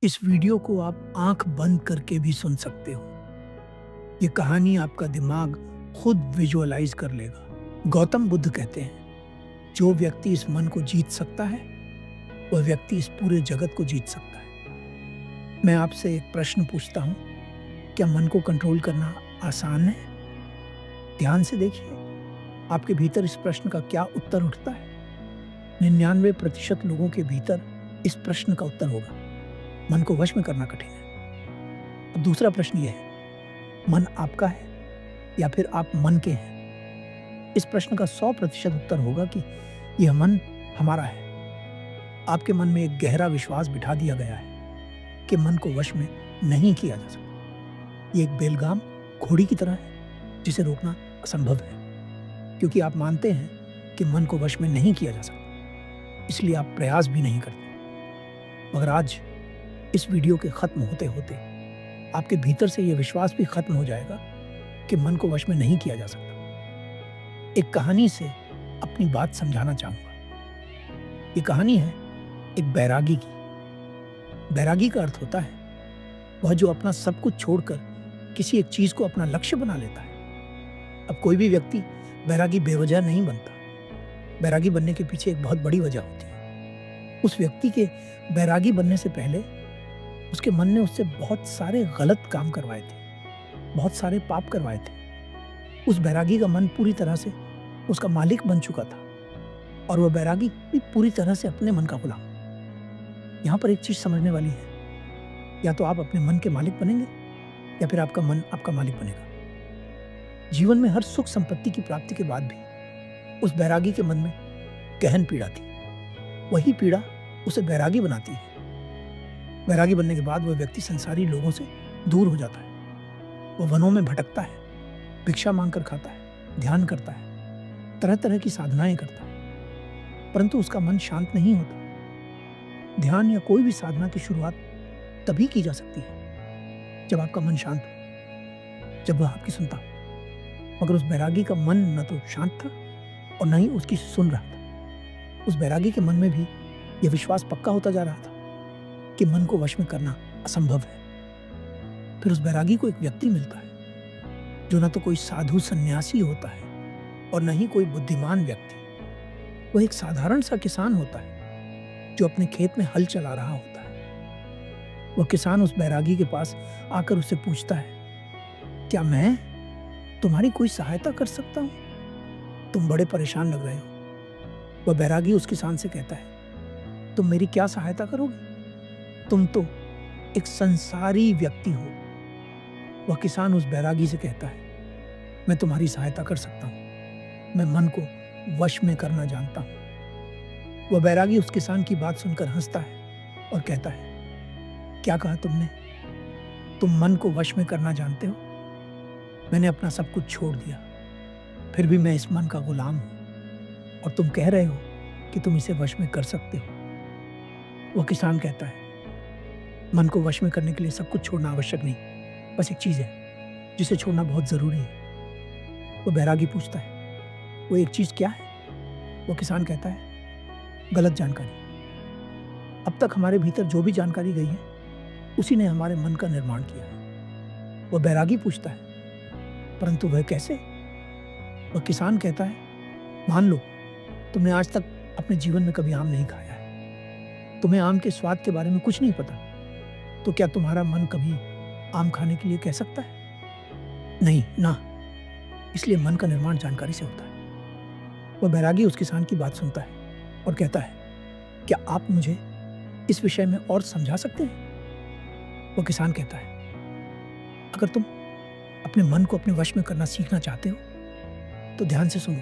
इस वीडियो को आप आंख बंद करके भी सुन सकते हो। ये कहानी आपका दिमाग खुद विजुअलाइज कर लेगा। गौतम बुद्ध कहते हैं, जो व्यक्ति इस मन को जीत सकता है वह व्यक्ति इस पूरे जगत को जीत सकता है। मैं आपसे एक प्रश्न पूछता हूँ, क्या मन को कंट्रोल करना आसान है? ध्यान से देखिए, आपके भीतर इस प्रश्न का क्या उत्तर उठता है। 99% लोगों के भीतर इस प्रश्न का उत्तर होगा, मन को वश में करना कठिन है। अब दूसरा प्रश्न यह है, मन आपका है या फिर आप मन के हैं? इस प्रश्न का 100% उत्तर होगा कि यह मन हमारा है। आपके मन में एक गहरा विश्वास बिठा दिया गया है कि मन को वश में नहीं किया जा सकता। ये एक बेलगाम घोड़ी की तरह है जिसे रोकना असंभव है, क्योंकि आप मानते हैं कि मन को वश में नहीं किया जा सकता, इसलिए आप प्रयास भी नहीं करते। मगर आज इस वीडियो के खत्म होते होते आपके भीतर से यह विश्वास भी खत्म हो जाएगा कि मन को वश में नहीं किया जा सकता। एक कहानी से अपनी बात समझाना चाहूंगा। ये कहानी है एक बैरागी की। बैरागी का अर्थ होता है वह जो अपना सब कुछ छोड़कर किसी एक चीज को अपना लक्ष्य बना लेता है। अब कोई भी व्यक्ति बैरागी बेवजह नहीं बनता। बैरागी बनने के पीछे एक बहुत बड़ी वजह होती है। उस व्यक्ति के बैरागी बनने से पहले उसके मन ने उससे बहुत सारे गलत काम करवाए थे, बहुत सारे पाप करवाए थे। उस बैरागी का मन पूरी तरह से उसका मालिक बन चुका था और वह बैरागी भी पूरी तरह से अपने मन का गुलाम। यहाँ पर एक चीज समझने वाली है, या तो आप अपने मन के मालिक बनेंगे या फिर आपका मन आपका मालिक बनेगा। जीवन में हर सुख संपत्ति की प्राप्ति के बाद भी उस बैरागी के मन में गहन पीड़ा थी। वही पीड़ा उसे बैरागी बनाती है। बैरागी बनने के बाद वह व्यक्ति संसारी लोगों से दूर हो जाता है। वह वनों में भटकता है, भिक्षा मांगकर खाता है, ध्यान करता है, तरह तरह की साधनाएं करता है, परंतु उसका मन शांत नहीं होता। ध्यान या कोई भी साधना की शुरुआत तभी की जा सकती है जब आपका मन शांत हो, जब वह आपकी सुनता हो। मगर उस बैरागी का मन न तो शांत था और न ही उसकी सुन रहा था। उस बैरागी के मन में भी यह विश्वास पक्का होता जा रहा था कि मन को वश में करना असंभव है। फिर उस बैरागी को एक व्यक्ति मिलता है जो न तो कोई साधु सन्यासी होता है और न ही कोई बुद्धिमान व्यक्ति। वह एक साधारण सा किसान होता है जो अपने खेत में हल चला रहा होता है। वह किसान उस बैरागी के पास आकर उससे पूछता है, क्या मैं तुम्हारी कोई सहायता कर सकता हूं? तुम बड़े परेशान लग रहे हो। वह बैरागी उस किसान से कहता है, तुम मेरी क्या सहायता करोगे? तुम तो एक संसारी व्यक्ति हो। वह किसान उस बैरागी से कहता है, मैं तुम्हारी सहायता कर सकता हूं। मैं मन को वश में करना जानता हूं। वह बैरागी उस किसान की बात सुनकर हंसता है और कहता है, क्या कहा तुमने? तुम मन को वश में करना जानते हो? मैंने अपना सब कुछ छोड़ दिया, फिर भी मैं इस मन का गुलाम हूं और तुम कह रहे हो कि तुम इसे वश में कर सकते हो। वह किसान कहता है, मन को वश में करने के लिए सब कुछ छोड़ना आवश्यक नहीं, बस एक चीज है जिसे छोड़ना बहुत जरूरी है। वो बैरागी पूछता है, वो एक चीज क्या है? वो किसान कहता है, गलत जानकारी। अब तक हमारे भीतर जो भी जानकारी गई है उसी ने हमारे मन का निर्माण किया है। वो बैरागी पूछता है, परंतु वह कैसे? वह किसान कहता है, मान लो तुमने आज तक अपने जीवन में कभी आम नहीं खाया है, तुम्हें आम के स्वाद के बारे में कुछ नहीं पता, तो क्या तुम्हारा मन कभी आम खाने के लिए कह सकता है? नहीं ना। इसलिए मन का निर्माण जानकारी से होता है। वह बैरागी उस किसान की बात सुनता है और कहता है, क्या आप मुझे इस विषय में और समझा सकते हैं? वह किसान कहता है, अगर तुम अपने मन को अपने वश में करना सीखना चाहते हो तो ध्यान से सुनो।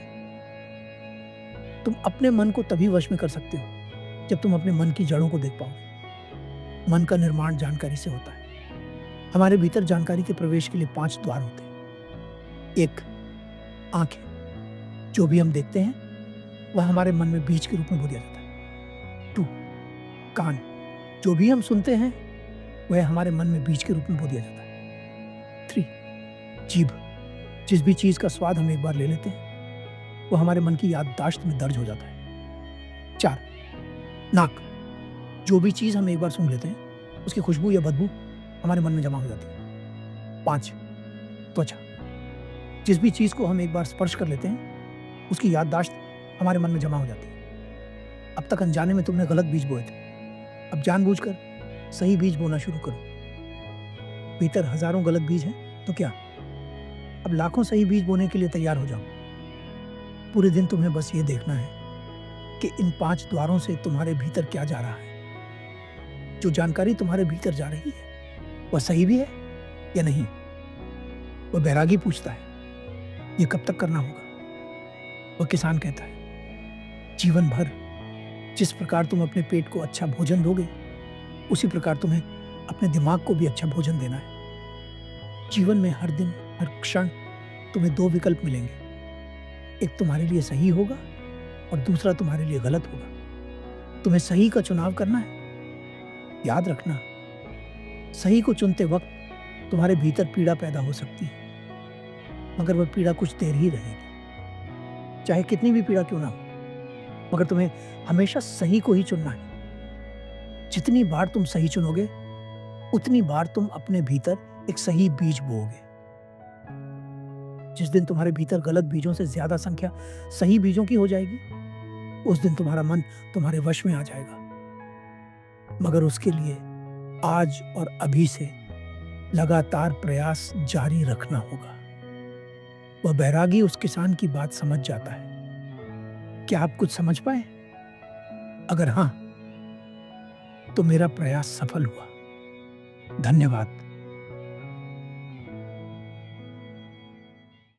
तुम अपने मन को तभी वश में कर सकते हो जब तुम अपने मन की जड़ों को देख पाओगे। मन का निर्माण जानकारी से होता है। हमारे भीतर जानकारी के प्रवेश के लिए 5 द्वार होते हैं। 1, आंखें। जो भी हम देखते हैं वह हमारे मन में बीज के रूप में बो दिया जाता है। 2, कान। जो भी हम सुनते हैं वह हमारे मन में बीज के रूप में बो दिया जाता है। 3, जीभ। जिस भी चीज का स्वाद हम एक बार ले लेते हैं वह हमारे मन की याददाश्त में दर्ज हो जाता है। 4, नाक। जो भी चीज हम एक बार सूंघ लेते हैं उसकी खुशबू या बदबू हमारे मन में जमा हो जाती है। 5, त्वचा। जिस भी चीज़ को हम एक बार स्पर्श कर लेते हैं, उसकी याददाश्त हमारे मन में जमा हो जाती है। अब तक अनजाने में तुमने गलत बीज बोए थे, अब जानबूझकर सही बीज बोना शुरू करो। भीतर हजारों गलत बीज हैं, तो क्या, अब लाखों सही बीज बोने के लिए तैयार हो जाओ। पूरे दिन तुम्हें बस ये देखना है कि इन 5 द्वारों से तुम्हारे भीतर क्या जा रहा है। जो जानकारी तुम्हारे भीतर जा रही है वह सही भी है या नहीं। वह बैरागी पूछता है, ये कब तक करना होगा। वह किसान कहता है, जीवन भर जिस प्रकार तुम अपने पेट को अच्छा भोजन दोगे, उसी प्रकार तुम्हें अपने दिमाग को भी अच्छा भोजन देना है। जीवन में हर दिन हर क्षण तुम्हें 2 विकल्प मिलेंगे, एक तुम्हारे लिए सही होगा और दूसरा तुम्हारे लिए गलत होगा। तुम्हें सही का चुनाव करना है। याद रखना, सही को चुनते वक्त तुम्हारे भीतर पीड़ा पैदा हो सकती है, मगर वह पीड़ा कुछ देर ही रहेगी, चाहे कितनी भी पीड़ा क्यों ना हो। मगर तुम्हें हमेशा सही को ही चुनना है। जितनी बार तुम सही चुनोगे, उतनी बार तुम अपने भीतर एक सही बीज बोओगे। जिस दिन तुम्हारे भीतर गलत बीजों से ज्यादा संख्या सही बीजों की हो जाएगी, उस दिन तुम्हारा मन तुम्हारे वश में आ जाएगा। मगर उसके लिए आज और अभी से लगातार प्रयास जारी रखना होगा। वह बैरागी उस किसान की बात समझ जाता है। क्या आप कुछ समझ पाए? अगर हां, तो मेरा प्रयास सफल हुआ। धन्यवाद।